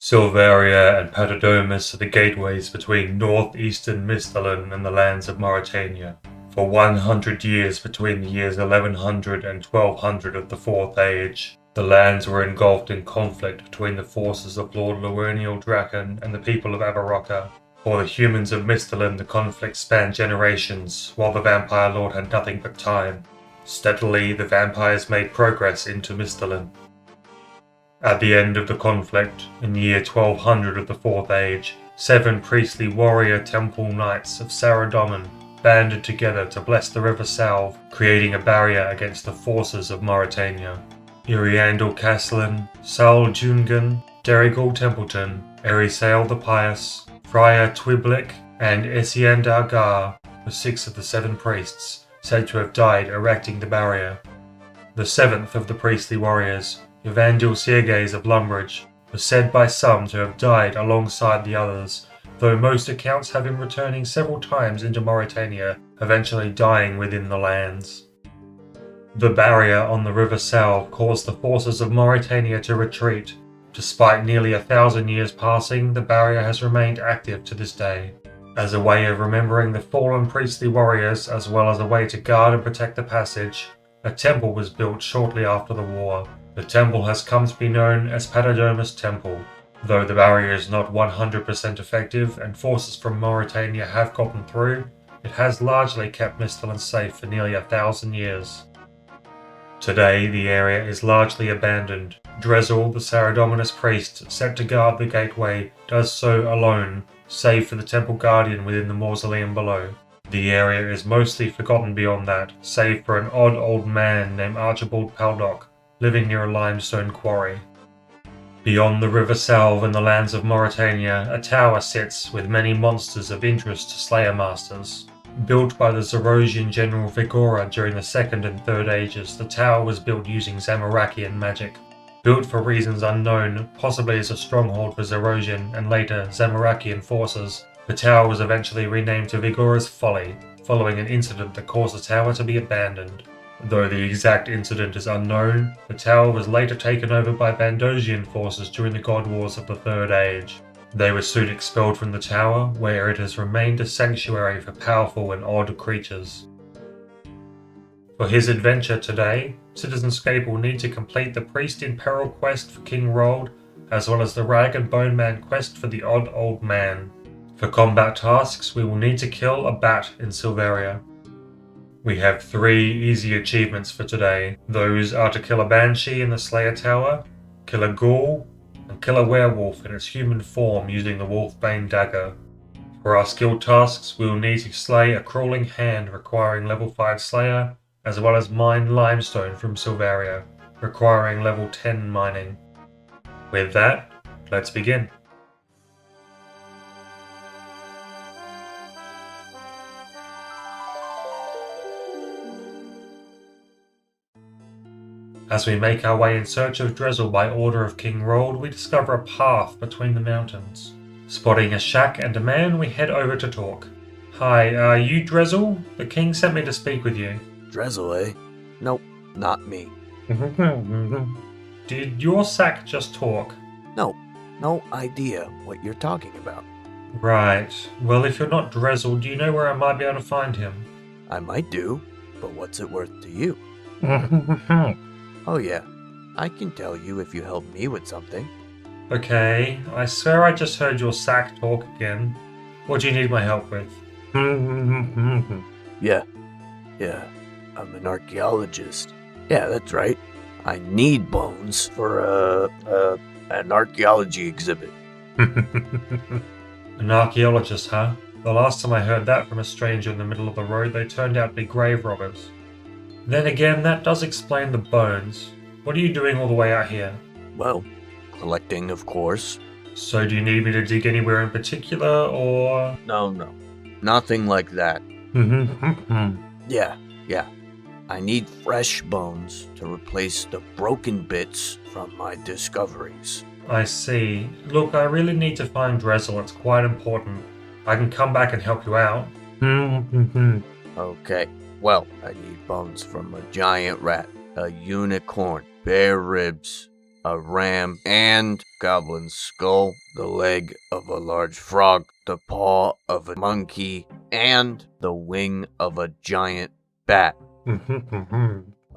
Silvarea and Paterdomus are the gateways between northeastern Misthalin and the lands of Mauritania. For 100 years between the years 1100 and 1200 of the Fourth Age, the lands were engulfed in conflict between the forces of Lord Laurenial Draken and the people of Avarocca. For the humans of Misthalin, the conflict spanned generations, while the Vampire Lord had nothing but time. Steadily, the vampires made progress into Misthalin. At the end of the conflict, in the year 1200 of the Fourth Age, 7 priestly warrior temple knights of Saradomin banded together to bless the River Salve, creating a barrier against the forces of Mauritania. Iriandel Castellan, Saul Jungan, Derrigal Templeton, Erisail the Pious, Friar Twiblick, and Essian Gar were 6 of the 7 priests said to have died erecting the barrier. The 7th of the priestly warriors, Evangel Sierges of Lumbridge, was said by some to have died alongside the others, though most accounts have him returning several times into Mauritania, eventually dying within the lands. The barrier on the River Salve caused the forces of Mauritania to retreat. Despite nearly 1,000 years passing, the barrier has remained active to this day. As a way of remembering the fallen priestly warriors, as well as a way to guard and protect the passage, a temple was built shortly after the war. The temple has come to be known as Paterdomus Temple. Though the barrier is not 100% effective and forces from Mauritania have gotten through, it has largely kept Misthalin safe for nearly 1,000 years. Today, the area is largely abandoned. Drezel, the Saradominus priest set to guard the gateway, does so alone, save for the temple guardian within the mausoleum below. The area is mostly forgotten beyond that, save for an odd old man named Archibald Paldock, living near a limestone quarry. Beyond the River Salve in the lands of Mauritania, a tower sits with many monsters of interest to Slayer Masters. Built by the Zarosian general Vigora during the Second and Third Ages, the tower was built using Zamorakian magic. Built for reasons unknown, possibly as a stronghold for Zarosian and later Zamorakian forces, the tower was eventually renamed to Vigora's Folly, following an incident that caused the tower to be abandoned. Though the exact incident is unknown, the tower was later taken over by Bandosian forces during the God Wars of the Third Age. They were soon expelled from the tower, where it has remained a sanctuary for powerful and odd creatures. For his adventure today, Citizenscape will need to complete the Priest in Peril quest for King Roald, as well as the Rag and Bone Man quest for the Odd Old Man. For combat tasks, we will need to kill a bat in Silveria. We have 3 easy achievements for today. Those are to kill a Banshee in the Slayer Tower, kill a Ghoul, and kill a werewolf in its human form using the Wolfbane Dagger. For our skill tasks, we will need to slay a Crawling Hand requiring level 5 Slayer, as well as mine limestone from Silveria, requiring level 10 mining. With that, let's begin. As we make our way in search of Drezel by order of King Roald, we discover a path between the mountains. Spotting a shack and a man, we head over to talk. Hi, are you Drezel? The king sent me to speak with you. Drezel, eh? Nope, not me. Did your sack just talk? No idea what you're talking about. Right. Well, if you're not Drezel, do you know where I might be able to find him? I might do, but what's it worth to you? Oh yeah, I can tell you if you help me with something. Okay, I swear I just heard your sack talk again. What do you need my help with? Yeah, I'm an archaeologist. Yeah, that's right. I need bones for an archaeology exhibit. An archaeologist, huh? The last time I heard that from a stranger in the middle of the road, they turned out to be grave robbers. Then again, that does explain the bones. What are you doing all the way out here? Well, collecting, of course. So do you need me to dig anywhere in particular, or...? No, nothing like that. Yeah. I need fresh bones to replace the broken bits from my discoveries. I see. Look, I really need to find Drezel, it's quite important. I can come back and help you out. Okay, well, I need bones from a giant rat, a unicorn, bear ribs, a ram and goblin skull, the leg of a large frog, the paw of a monkey, and the wing of a giant bat.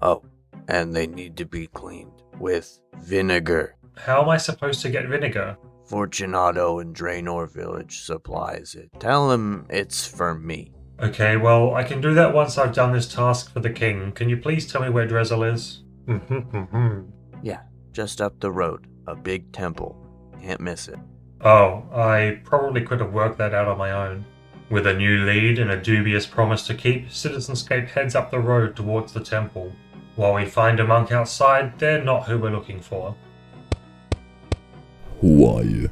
Oh, and they need to be cleaned with vinegar. How am I supposed to get vinegar? Fortunato in Draenor Village supplies it. Tell him it's for me. Okay, well, I can do that once I've done this task for the king. Can you please tell me where Drezel is? Yeah, just up the road. A big temple. Can't miss it. Oh, I probably could have worked that out on my own. With a new lead and a dubious promise to keep, Citizenscape heads up the road towards the temple. While we find a monk outside, they're not who we're looking for. Who are you?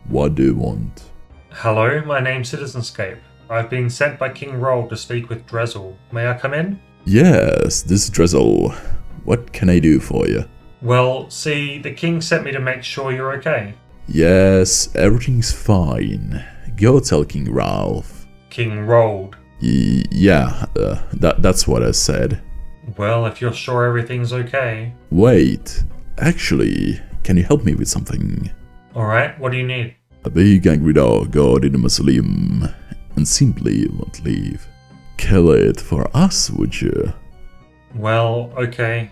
What do you want? Hello, my name's Citizenscape. I've been sent by King Roald to speak with Drezel. May I come in? Yes, this is Drezel. What can I do for you? Well, see, the king sent me to make sure you're okay. Yes, everything's fine. Go tell King Ralph. King Roald. That's what I said. Well, if you're sure everything's okay. Wait, actually, can you help me with something? Alright, what do you need? A big angry dog got in the mausoleum and simply won't leave. Kill it for us, would you? Well, okay.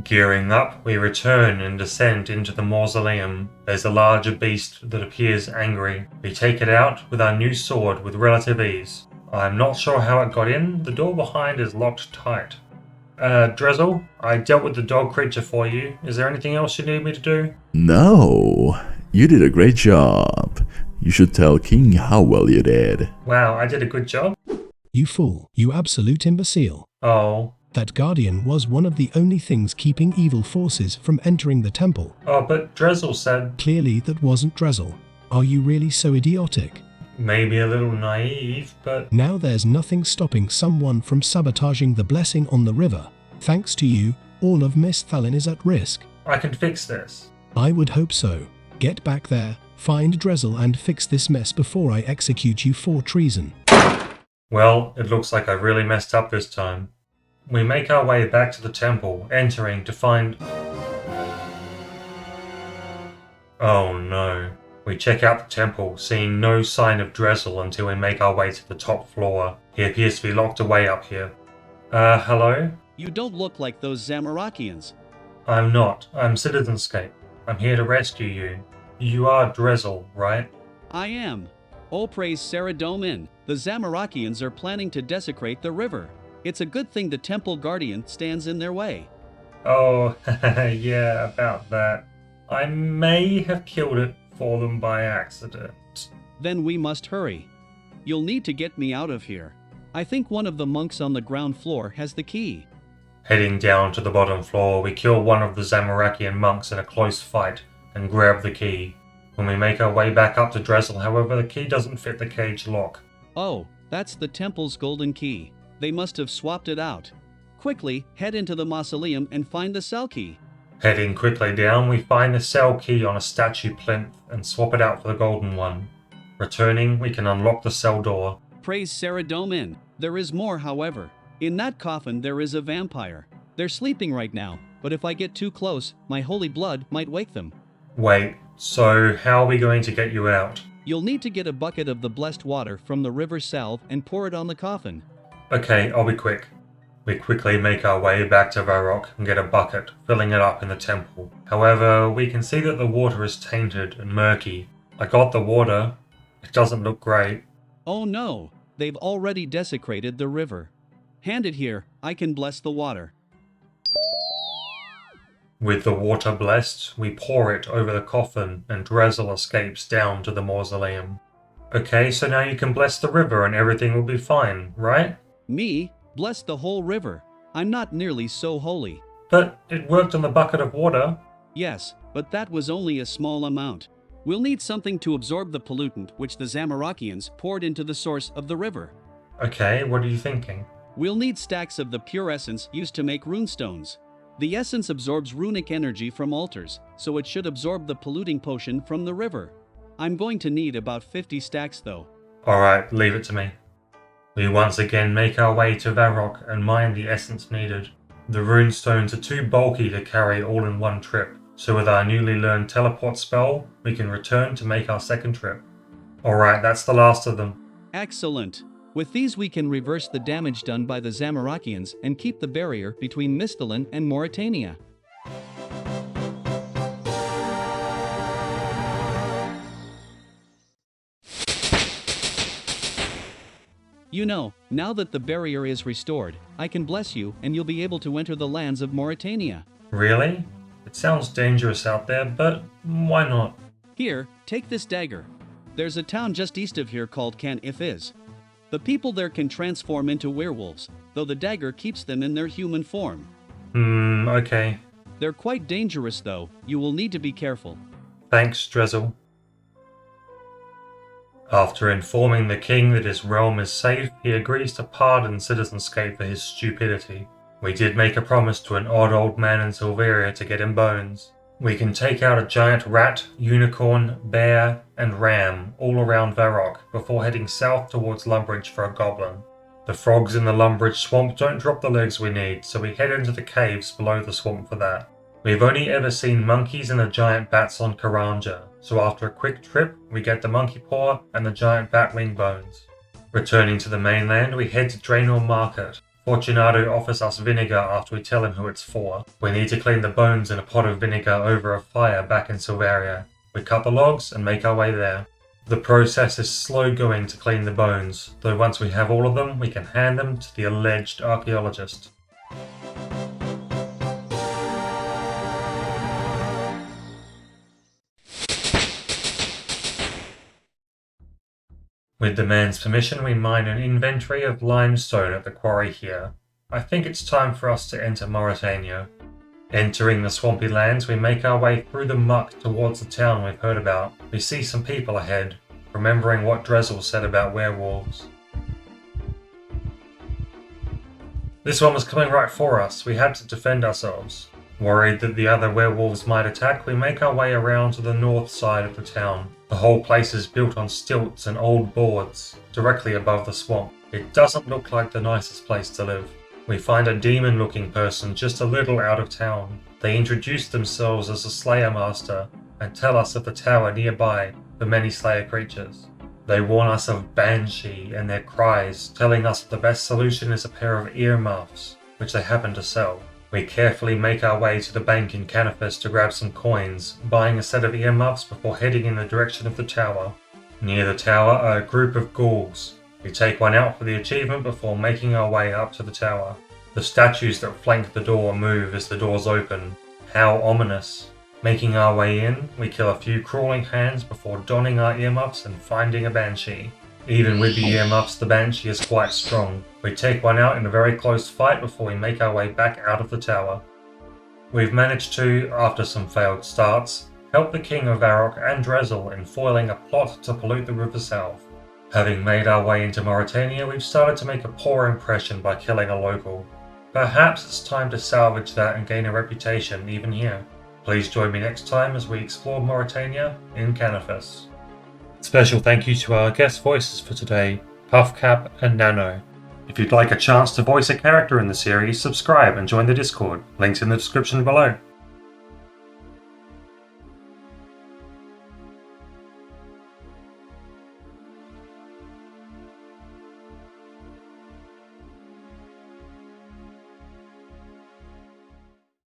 Gearing up, we return and descend into the mausoleum. There's a larger beast that appears angry. We take it out with our new sword with relative ease. I'm not sure how it got in. The door behind is locked tight. Drezel, I dealt with the dog creature for you. Is there anything else you need me to do? No, you did a great job. You should tell King how well you did. Wow, I did a good job? You fool, you absolute imbecile. Oh. That guardian was one of the only things keeping evil forces from entering the temple. Oh, but Drezel said... Clearly that wasn't Drezel. Are you really so idiotic? Maybe a little naive, but... Now there's nothing stopping someone from sabotaging the blessing on the river. Thanks to you, all of Miss Thalin is at risk. I can fix this. I would hope so. Get back there, find Drezel and fix this mess before I execute you for treason. Well, it looks like I really messed up this time. We make our way back to the temple, entering to find... Oh no. We check out the temple, seeing no sign of Drezel until we make our way to the top floor. He appears to be locked away up here. Hello? You don't look like those Zamorakians. I'm not. I'm Citizenscape. I'm here to rescue you. You are Drezel, right? I am. Oh, praise Saradomin. The Zamorakians are planning to desecrate the river. It's a good thing the temple guardian stands in their way. Oh, yeah, about that. I may have killed it for them by accident. Then we must hurry. You'll need to get me out of here. I think one of the monks on the ground floor has the key. Heading down to the bottom floor, we kill one of the Zamorakian monks in a close fight and grab the key. When we make our way back up to Drezel, however, the key doesn't fit the cage lock. Oh, that's the temple's golden key. They must have swapped it out. Quickly, head into the mausoleum and find the cell key. Heading quickly down, we find the cell key on a statue plinth and swap it out for the golden one. Returning, we can unlock the cell door. Praise Saradomin. There is more, however. In that coffin there is a vampire. They're sleeping right now, but if I get too close, my holy blood might wake them. Wait, so how are we going to get you out? You'll need to get a bucket of the blessed water from the river Salve and pour it on the coffin. Okay, I'll be quick. We quickly make our way back to Varrock and get a bucket, filling it up in the temple. However, we can see that the water is tainted and murky. I got the water. It doesn't look great. Oh no, they've already desecrated the river. Hand it here, I can bless the water. With the water blessed, we pour it over the coffin and Drezel escapes down to the mausoleum. Okay, so now you can bless the river and everything will be fine, right? Me? Bless the whole river. I'm not nearly so holy. But it worked on the bucket of water. Yes, but that was only a small amount. We'll need something to absorb the pollutant which the Zamorakians poured into the source of the river. Okay, what are you thinking? We'll need stacks of the pure essence used to make runestones. The essence absorbs runic energy from altars, so it should absorb the polluting potion from the river. I'm going to need about 50 stacks though. Alright, leave it to me. We once again make our way to Varrock and mine the essence needed. The runestones are too bulky to carry all in one trip, So with our newly learned teleport spell, we can return to make our second trip. Alright, that's the last of them. Excellent. With these we can reverse the damage done by the Zamorakians and keep the barrier between Misthalin and Mauritania. You know, now that the barrier is restored, I can bless you and you'll be able to enter the lands of Mauritania. Really? It sounds dangerous out there, but why not? Here, take this dagger. There's a town just east of here called Can Ifiz. The people there can transform into werewolves, though the dagger keeps them in their human form. Okay. They're quite dangerous though, you will need to be careful. Thanks, Drezel. After informing the king that his realm is safe, he agrees to pardon Citizenscape for his stupidity. We did make a promise to an odd old man in Silvarea to get him bones. We can take out a giant rat, unicorn, bear, and ram all around Varrock before heading south towards Lumbridge for a goblin. The frogs in the Lumbridge swamp don't drop the legs we need, so we head into the caves below the swamp for that. We've only ever seen monkeys and the giant bats on Karanja, so after a quick trip, we get the monkey paw and the giant bat wing bones. Returning to the mainland, we head to Drezel Market. Fortunato offers us vinegar after we tell him who it's for. We need to clean the bones in a pot of vinegar over a fire back in Silveria. We cut the logs and make our way there. The process is slow going to clean the bones, though once we have all of them, we can hand them to the alleged archaeologist. With the man's permission, we mine an inventory of limestone at the quarry here. I think it's time for us to enter Mauritania. Entering the swampy lands, we make our way through the muck towards the town we've heard about. We see some people ahead, remembering what Drezel said about werewolves. This one was coming right for us. We had to defend ourselves. Worried that the other werewolves might attack, we make our way around to the north side of the town. The whole place is built on stilts and old boards, directly above the swamp. It doesn't look like the nicest place to live. We find a demon-looking person just a little out of town. They introduce themselves as a Slayer Master and tell us of the tower nearby for many Slayer creatures. They warn us of Banshee and their cries, telling us the best solution is a pair of earmuffs, which they happen to sell. We carefully make our way to the bank in Canifis to grab some coins, buying a set of earmuffs before heading in the direction of the tower. Near the tower are a group of ghouls. We take one out for the achievement before making our way up to the tower. The statues that flank the door move as the doors open. How ominous. Making our way in, we kill a few crawling hands before donning our earmuffs and finding a Banshee. Even with the earmuffs, the Banshee is quite strong. We take one out in a very close fight before we make our way back out of the tower. We've managed to, after some failed starts, help the King of Varrock and Drezel in foiling a plot to pollute the river south. Having made our way into Mauritania, we've started to make a poor impression by killing a local. Perhaps it's time to salvage that and gain a reputation even here. Please join me next time as we explore Mauritania in Canifis. Special thank you to our guest voices for today, Puffcap and Nano. If you'd like a chance to voice a character in the series, subscribe and join the Discord. Links in the description below.